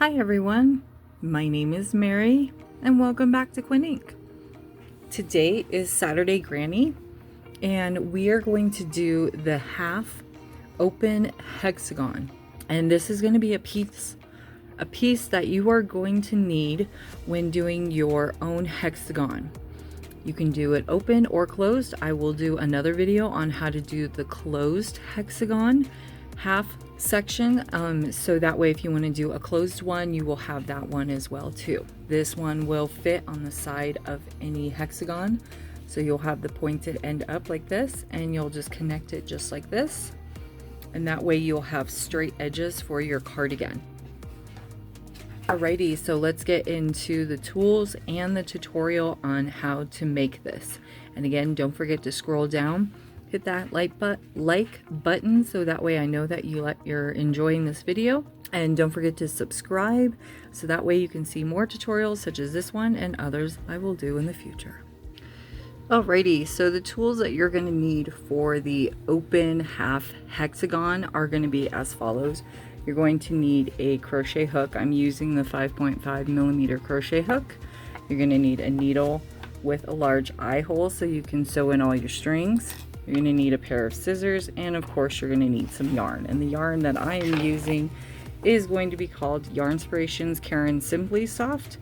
Hi everyone, my name is Mary and welcome back to Quinn Inc. Today is Saturday Granny and we are going to do the half open hexagon, and this is going to be a piece that you are going to need when doing your own hexagon. You can do it open or closed. I will do another video on how to do the closed hexagon half section, so that way if you want to do a closed one, you will have that one as well too. This one will fit on the side of any hexagon, so you'll have the pointed end up like this and you'll just connect it just like this, and that way you'll have straight edges for your cardigan. Alrighty, so let's get into the tools and the tutorial on how to make this. And again, don't forget to scroll down, hit that like button so that way I know that you're enjoying this video, and don't forget to subscribe so that way you can see more tutorials such as this one and others I will do in the future. Alrighty, so the tools that you're going to need for the open half hexagon are going to be as follows. You're going to need a crochet hook. I'm using the 5.5 millimeter crochet hook. You're going to need a needle with a large eye hole so you can sew in all your strings. You're going to need a pair of scissors, and of course you're going to need some yarn. And the yarn that I am using is going to be called Yarnspirations Caron Simply Soft.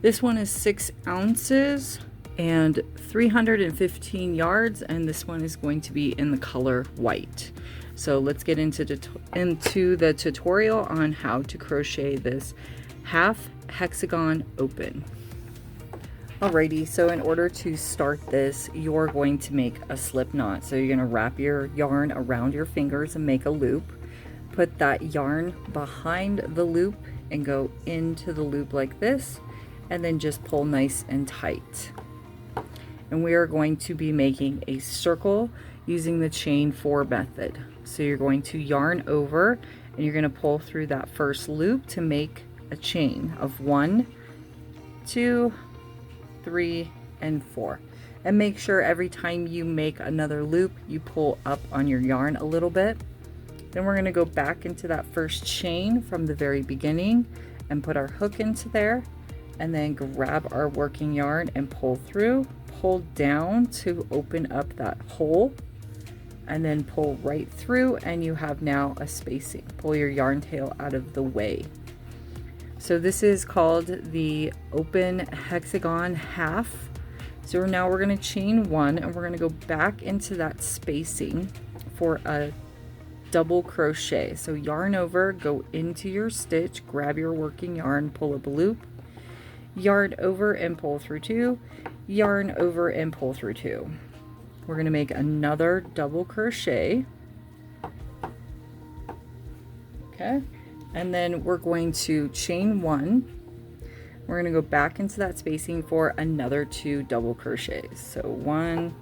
This one is 6 ounces and 315 yards, and this one is going to be in the color white. So let's get into the tutorial on how to crochet this half hexagon open. Alrighty, so in order to start this, you're going to make a slip knot. So you're going to wrap your yarn around your fingers and make a loop. Put that yarn behind the loop and go into the loop like this, and then just pull nice and tight. And we are going to be making a circle using the chain 4 method. So you're going to yarn over and you're going to pull through that first loop to make a chain of 1, 2, 3, and 4. And make sure every time you make another loop, you pull up on your yarn a little bit. Then we're going to go back into that first chain from the very beginning and put our hook into there, and then grab our working yarn and pull through, pull down to open up that hole, and then pull right through, and you have now a spacing. Pull your yarn tail out of the way. So this is called the open hexagon half. So now we're going to chain 1 and we're going to go back into that spacing for a double crochet. So yarn over, go into your stitch, grab your working yarn, pull up a loop, yarn over and pull through 2, yarn over and pull through 2. We're going to make another double crochet. Okay, and then we're going to chain 1. We're going to go back into that spacing for another 2 double crochets. So 1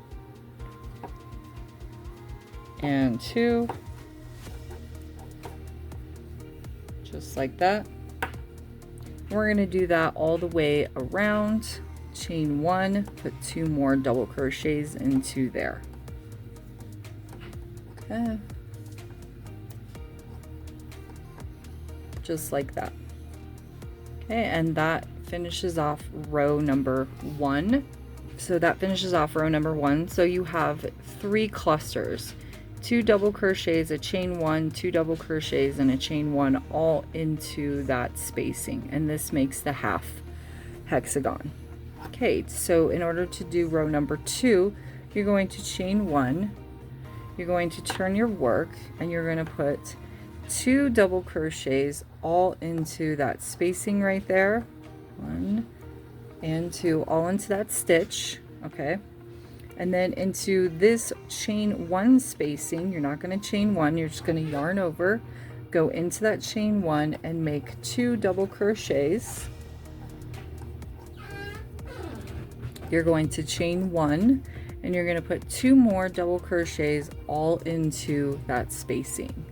and 2, just like that. We're going to do that all the way around. Chain 1, put 2 more double crochets into there. Okay, just like that. Okay, and that finishes off row number 1. So that finishes off row number 1. So you have 3 clusters, 2 double crochets, a chain 1, 2 double crochets, and a chain 1 all into that spacing, and this makes the half hexagon. Okay, so in order to do row number 2, you're going to chain 1, you're going to turn your work, and you're going to put 2 double crochets all into that spacing right there. 1 and 2 all into that stitch. Okay, and then into this chain 1 spacing, you're not going to chain 1, you're just going to yarn over, go into that chain 1 and make 2 double crochets. You're going to chain 1 and you're going to put 2 more double crochets all into that spacing.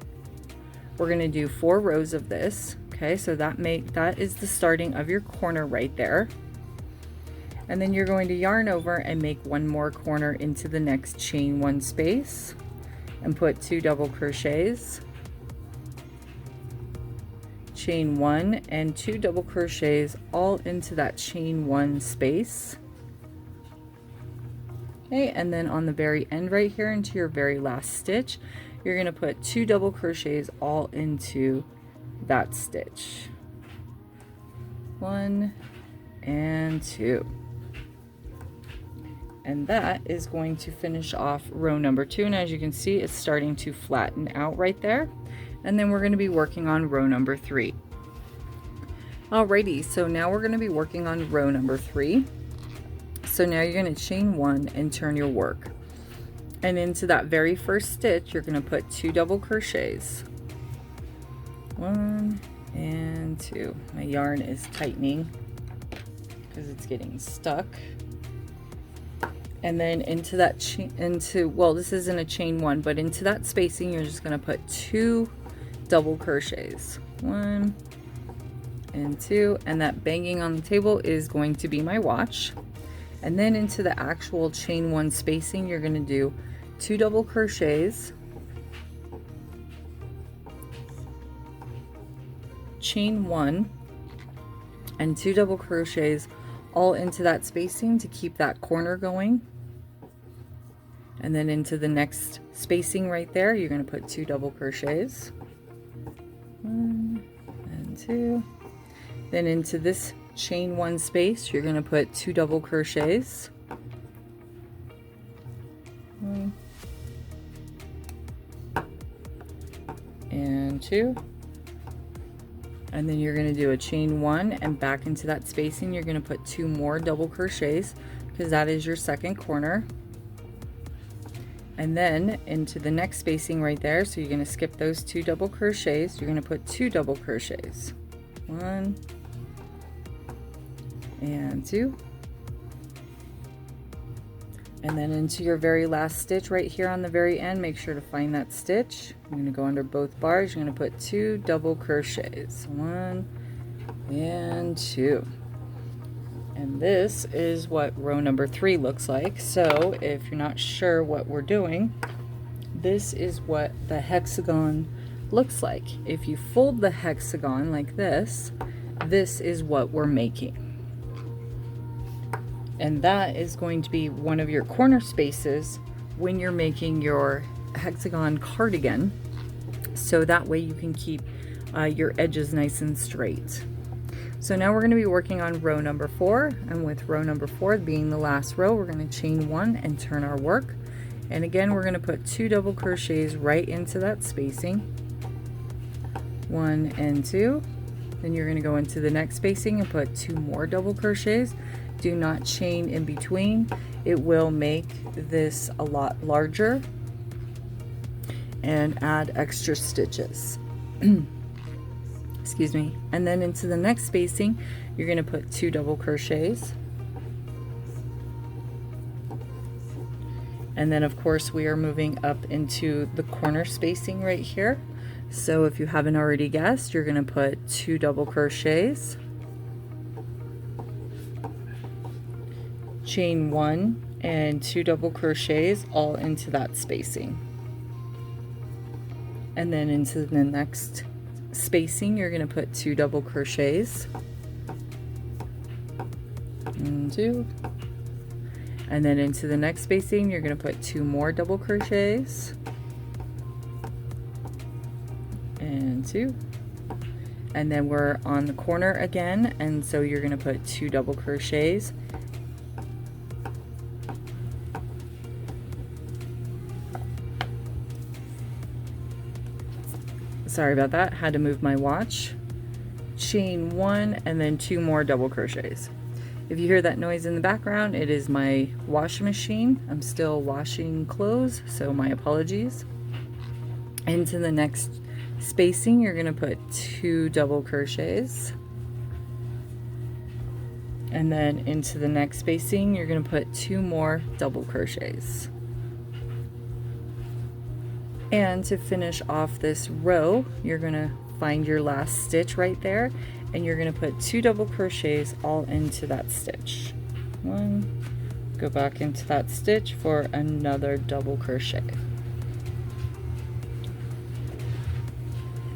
We're going to do 4 rows of this. Okay, so that is the starting of your corner right there. And then you're going to yarn over and make 1 more corner into the next chain 1 space and put 2 double crochets. chain 1 and 2 double crochets all into that chain 1 space. Okay, and then on the very end right here into your very last stitch, you're going to put 2 double crochets all into that stitch. 1 and 2. And that is going to finish off row number 2, and as you can see, it's starting to flatten out right there. And then we're going to be working on row number 3. Alrighty, so now we're going to be working on row number 3. So now you're going to chain 1 and turn your work. And into that very first stitch, you're going to put 2 double crochets. 1 and 2. My yarn is tightening because it's getting stuck. And then into that well, this isn't a chain 1, but into that spacing, you're just going to put 2 double crochets. 1 and 2, and that banging on the table is going to be my watch. And then into the actual chain 1 spacing, you're going to do 2 double crochets, chain 1, and 2 double crochets all into that spacing to keep that corner going. And then into the next spacing right there, you're going to put 2 double crochets. 1 and 2. Then into this chain 1 space, you're going to put 2 double crochets. 1 and 2. And then you're going to do a chain 1, and back into that spacing you're going to put 2 more double crochets because that is your second corner. And then into the next spacing right there, so you're going to skip those 2 double crochets, you're going to put 2 double crochets. 1 and 2. And then into your very last stitch right here on the very end, make sure to find that stitch. I'm going to go under both bars. You're going to put 2 double crochets. 1 and 2. And this is what row number 3 looks like. So if you're not sure what we're doing, this is what the hexagon looks like. If you fold the hexagon like this, this is what we're making. And that is going to be one of your corner spaces when you're making your hexagon cardigan, so that way you can keep your edges nice and straight. So now we're going to be working on row number 4, and with row number 4 being the last row, we're going to chain 1 and turn our work. And again, we're going to put 2 double crochets right into that spacing. 1 and 2. Then you're going to go into the next spacing and put 2 more double crochets. Do not chain in between. It will make this a lot larger and add extra stitches. Excuse me. And then into the next spacing, you're going to put 2 double crochets. And then of course we are moving up into the corner spacing right here. So if you haven't already guessed, you're going to put 2 double crochets, chain 1 and 2 double crochets all into that spacing. And then into the next spacing, you're going to put 2 double crochets and 2. And then into the next spacing, you're going to put 2 more double crochets and 2. And then we're on the corner again, and so you're going to put 2 double crochets sorry about that, had to move my watch, chain 1 and then 2 more double crochets. If you hear that noise in the background, it is my washing machine. I'm still washing clothes, so my apologies. Into the next spacing, you're going to put 2 double crochets. And then into the next spacing, you're going to put 2 more double crochets. And to finish off this row, you're going to find your last stitch right there, and you're going to put 2 double crochets all into that stitch. 1, go back into that stitch for another double crochet.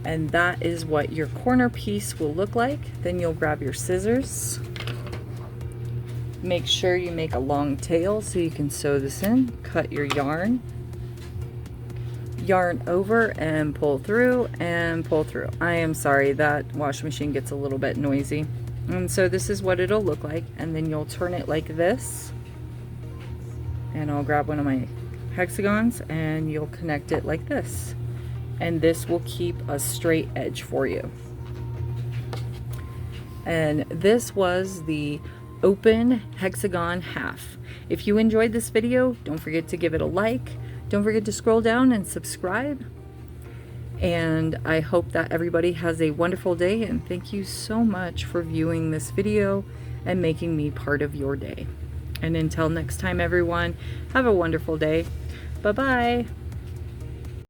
And that is what your corner piece will look like. Then you'll grab your scissors. Make sure you make a long tail so you can sew this in. Cut your yarn. Yarn over and pull through and pull through. I am sorry, that washing machine gets a little bit noisy. And so this is what it'll look like. And then you'll turn it like this. And I'll grab one of my hexagons and you'll connect it like this. And this will keep a straight edge for you. And this was the open hexagon half. If you enjoyed this video, don't forget to give it a like. Don't forget to scroll down and subscribe. And I hope that everybody has a wonderful day, and thank you so much for viewing this video and making me part of your day. And until next time, everyone, have a wonderful day. Bye-bye.